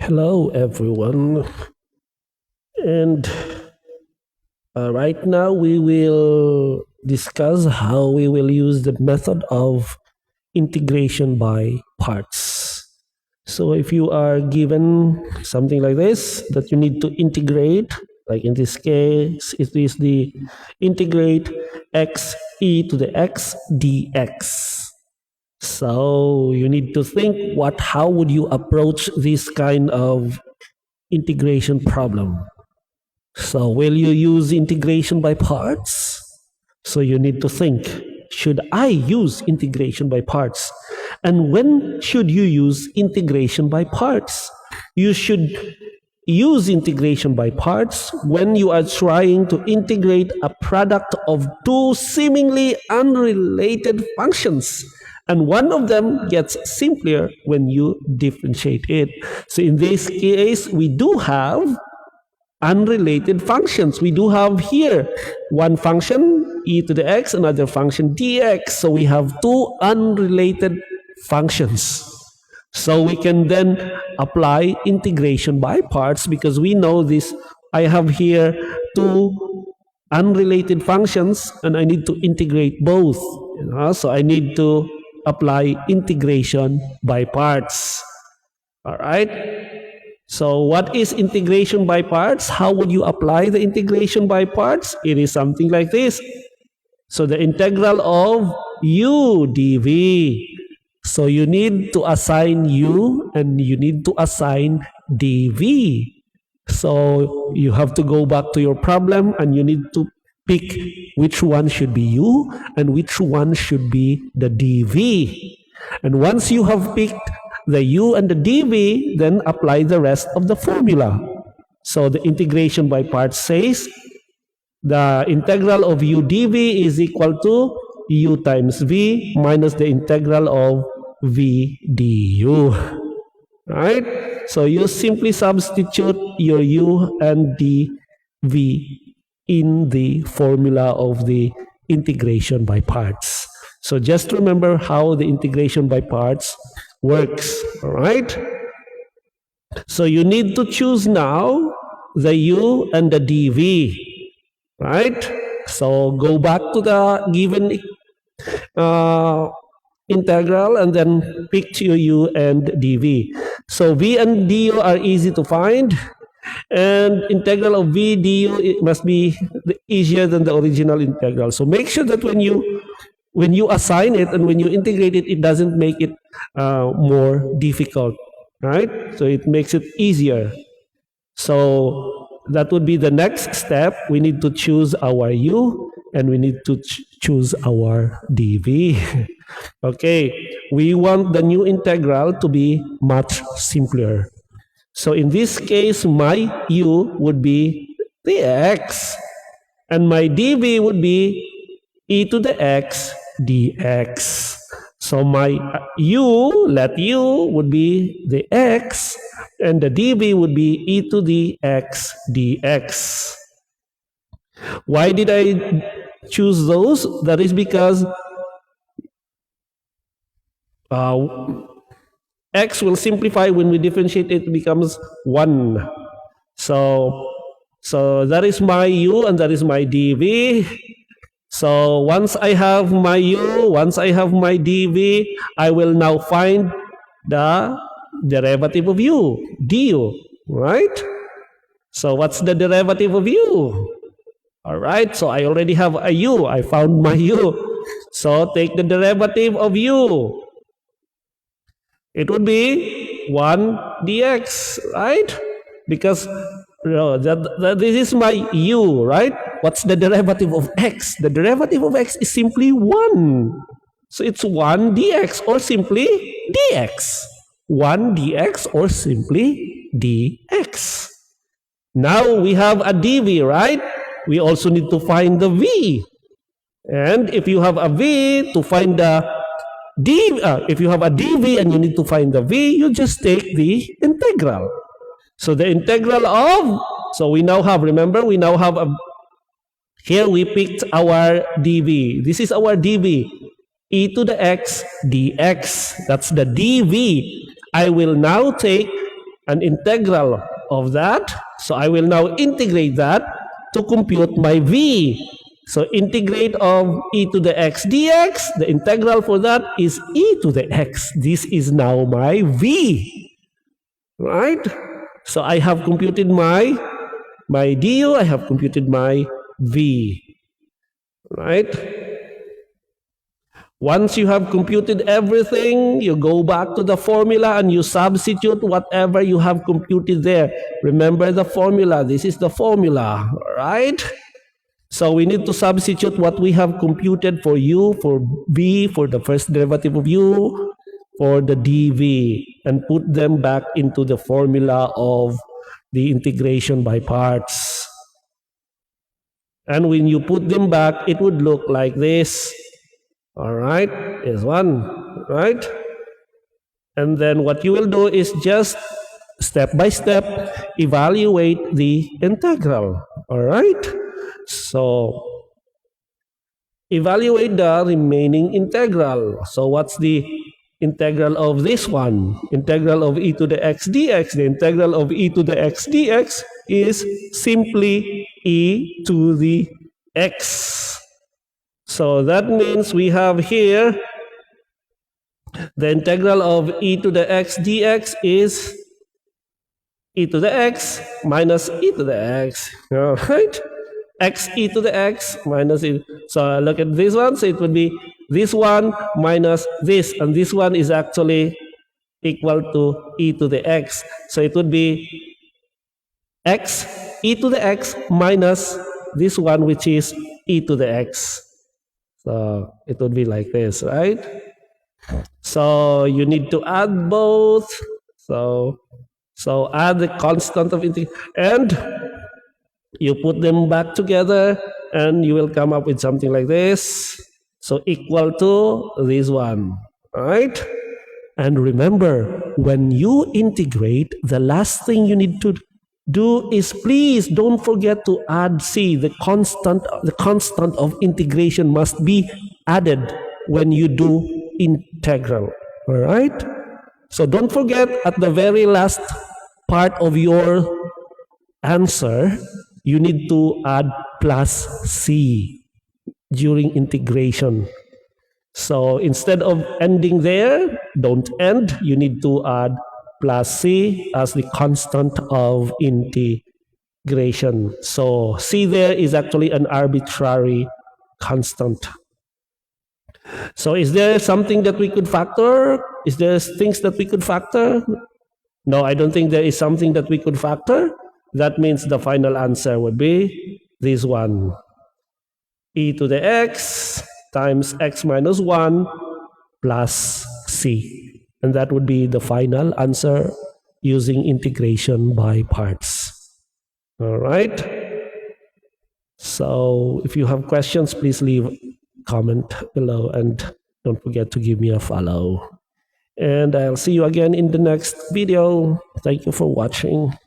Hello, everyone. And right now we will discuss how we will use the method of integration by parts. So if you are given something like this that you need to integrate, like in this case, it is the integrate x e to the x dx. So you need to think how would you approach this kind of integration problem. So will you use integration by parts? So you need to think, should I use integration by parts? And when should you use integration by parts? You should use integration by parts when you are trying to integrate a product of two seemingly unrelated functions. And one of them gets simpler when you differentiate it. So in this case, we do have unrelated functions. We do have here one function, e to the x, another function, dx. So we have two unrelated functions. So we can then apply integration by parts because we know this. I have here two unrelated functions and I need to integrate both. So I need to apply integration by parts. All right. So what is integration by parts? How would you apply the integration by parts? It is something like this. So the integral of u dv. So you need to assign u and you need to assign dv. So you have to go back to your problem and you need to pick which one should be u and which one should be the dv. And once you have picked the u and the dv, then apply the rest of the formula. So the integration by parts says the integral of u dv is equal to u times v minus the integral of v du. Right? So you simply substitute your u and dv in the formula of the integration by parts. So just remember how the integration by parts works. All right? So you need to choose now the u and the dv. Right? So go back to the given integral and then pick your u and dv. So v and du are easy to find. And integral of v du it must be easier than the original integral. So make sure that when you assign it and when you integrate it, it doesn't make it more difficult, right? So it makes it easier. So that would be the next step. We need to choose our u and we need to choose our dv. Okay, we want the new integral to be much simpler. So in this case, my u would be the x and my dv would be e to the x dx. So my let u would be the x and the dv would be e to the x dx. Why did I choose those? That is because x will simplify when we differentiate it becomes 1. So that is my u and that is my dv. So once I have my u, once I have my dv, I will now find the derivative of u, du, right? So what's the derivative of u? All right, so I already have a u. I found my u. So take the derivative of u. It would be 1 dx, right? Because this is my u, right? What's the derivative of x? The derivative of x is simply 1. So it's 1 dx or simply dx. 1 dx or simply dx. Now we have a dv, right? We also need to find the v. And if you have a v, to find the if you have a dv and you need to find the v, you just take the integral. So the integral of, so we now have, remember, we now have here we picked our dv. This is our dv, e to the x dx. That's the dv. I will now take an integral of that. So I will now integrate that to compute my v. So integrate of e to the x dx, the integral for that is e to the x. This is now my v, right? So I have computed my du, I have computed my v, right? Once you have computed everything, you go back to the formula and you substitute whatever you have computed there. Remember the formula. This is the formula, right? So we need to substitute what we have computed for u, for v, for the first derivative of u, for the dv, and put them back into the formula of the integration by parts. And when you put them back, it would look like this. All right, is one, right? And then what you will do is just step by step evaluate the integral. All right, so evaluate the remaining integral. So what's the integral of this one? Integral of e to the x dx. The integral of e to the x dx is simply e to the x. So that means we have here the integral of e to the x dx is e to the x minus e to the x. All right? X e to the x minus e. So look at this one. So it would be this one minus this. And this one is actually equal to e to the x. So it would be x e to the x minus this one, which is e to the x. So it would be like this, right? So you need to add both. So add the constant of integration and you put them back together and you will come up with something like this. So equal to this one, right? And remember, when you integrate, the last thing you need to do is please don't forget to add c. The constant of integration must be added when you do integral. All right? So don't forget, at the very last part of your answer, you need to add plus c during integration. So instead of ending there, don't end. You need to add plus c as the constant of integration. So c there is actually an arbitrary constant. So is there something that we could factor? Is there things that we could factor? No, I don't think there is something that we could factor. That means the final answer would be this one. E to the x times x minus 1 plus c. And that would be the final answer using integration by parts. All right? So if you have questions, please leave a comment below and don't forget to give me a follow. And I'll see you again in the next video. Thank you for watching.